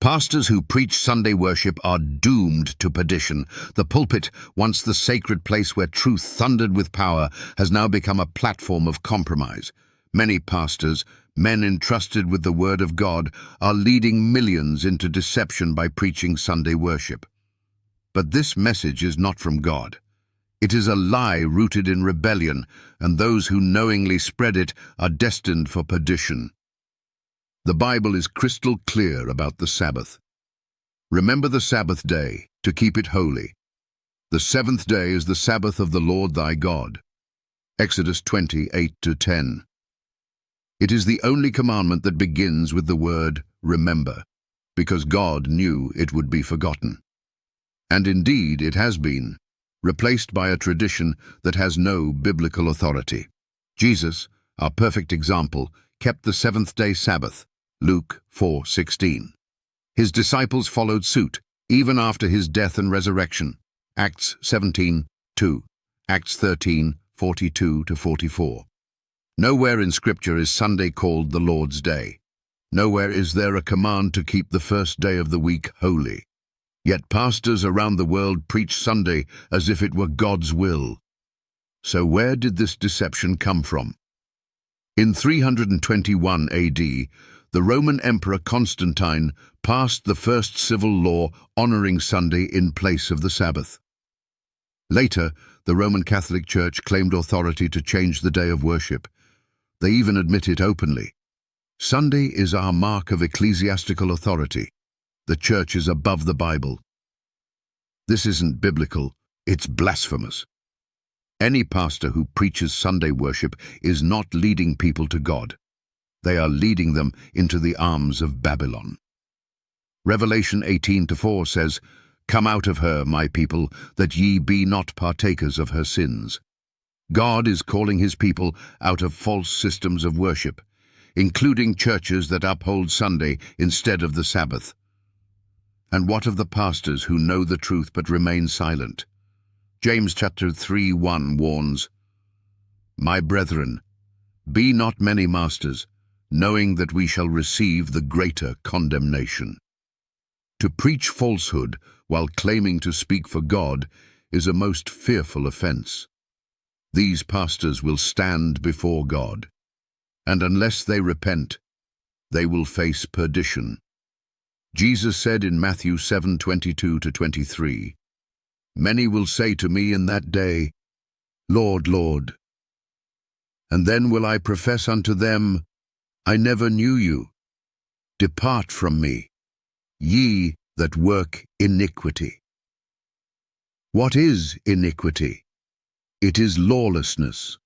Pastors who preach Sunday worship are doomed to perdition. The pulpit, once the sacred place where truth thundered with power, has now become a platform of compromise. Many pastors, men entrusted with the word of God, are leading millions into deception by preaching Sunday worship. But this message is not from God. It is a lie rooted in rebellion, and those who knowingly spread it are destined for perdition. The Bible is crystal clear about the Sabbath. Remember the Sabbath day, to keep it holy. The seventh day is the Sabbath of the Lord thy God. Exodus 20:8-10. It is the only commandment that begins with the word remember, because God knew it would be forgotten. And indeed it has been, replaced by a tradition that has no biblical authority. Jesus, our perfect example, kept the seventh-day Sabbath, Luke 4:16. His disciples followed suit, even after his death and resurrection, Acts 17:2, Acts 13:42-44. Nowhere in Scripture is Sunday called the Lord's Day. Nowhere is there a command to keep the first day of the week holy. Yet pastors around the world preach Sunday as if it were God's will. So where did this deception come from? In 321 AD, the Roman Emperor Constantine passed the first civil law honoring Sunday in place of the Sabbath. Later, the Roman Catholic Church claimed authority to change the day of worship. They even admit it openly. Sunday is our mark of ecclesiastical authority. The Church is above the Bible. This isn't biblical, it's blasphemous. Any pastor who preaches Sunday worship is not leading people to God. They are leading them into the arms of Babylon. Revelation 18:4 says, "Come out of her, my people, that ye be not partakers of her sins." God is calling his people out of false systems of worship, including churches that uphold Sunday instead of the Sabbath. And what of the pastors who know the truth but remain silent? James chapter 3:1 warns, "My brethren, be not many masters, knowing that we shall receive the greater condemnation." To preach falsehood while claiming to speak for God is a most fearful offense. These pastors will stand before God, and unless they repent, they will face perdition. Jesus said in Matthew 7:22-23, "Many will say to me in that day, Lord, Lord. And then will I profess unto them, I never knew you. Depart from me, ye that work iniquity." What is iniquity? It is lawlessness,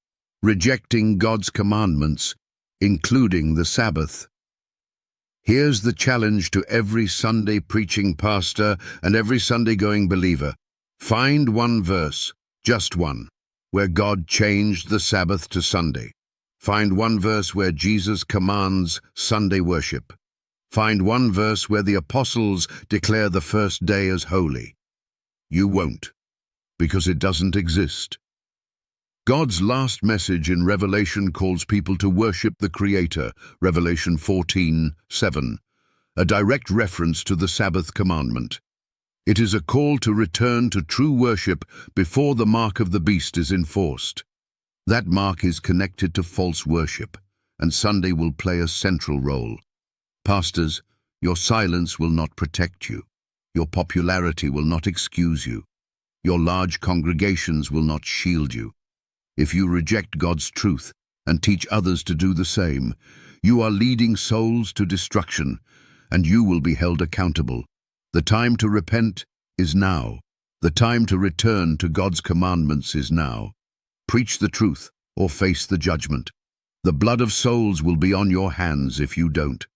rejecting God's commandments, including the Sabbath. Here's the challenge to every Sunday preaching pastor and every Sunday-going believer. Find one verse, just one, where God changed the Sabbath to Sunday. Find one verse where Jesus commands Sunday worship. Find one verse where the apostles declare the first day as holy. You won't, because it doesn't exist. God's last message in Revelation calls people to worship the Creator, Revelation 14:7, a direct reference to the Sabbath commandment. It is a call to return to true worship before the mark of the beast is enforced. That mark is connected to false worship, and Sunday will play a central role. Pastors, your silence will not protect you. Your popularity will not excuse you. Your large congregations will not shield you. If you reject God's truth and teach others to do the same, you are leading souls to destruction, and you will be held accountable. The time to repent is now. The time to return to God's commandments is now. Preach the truth or face the judgment. The blood of souls will be on your hands if you don't.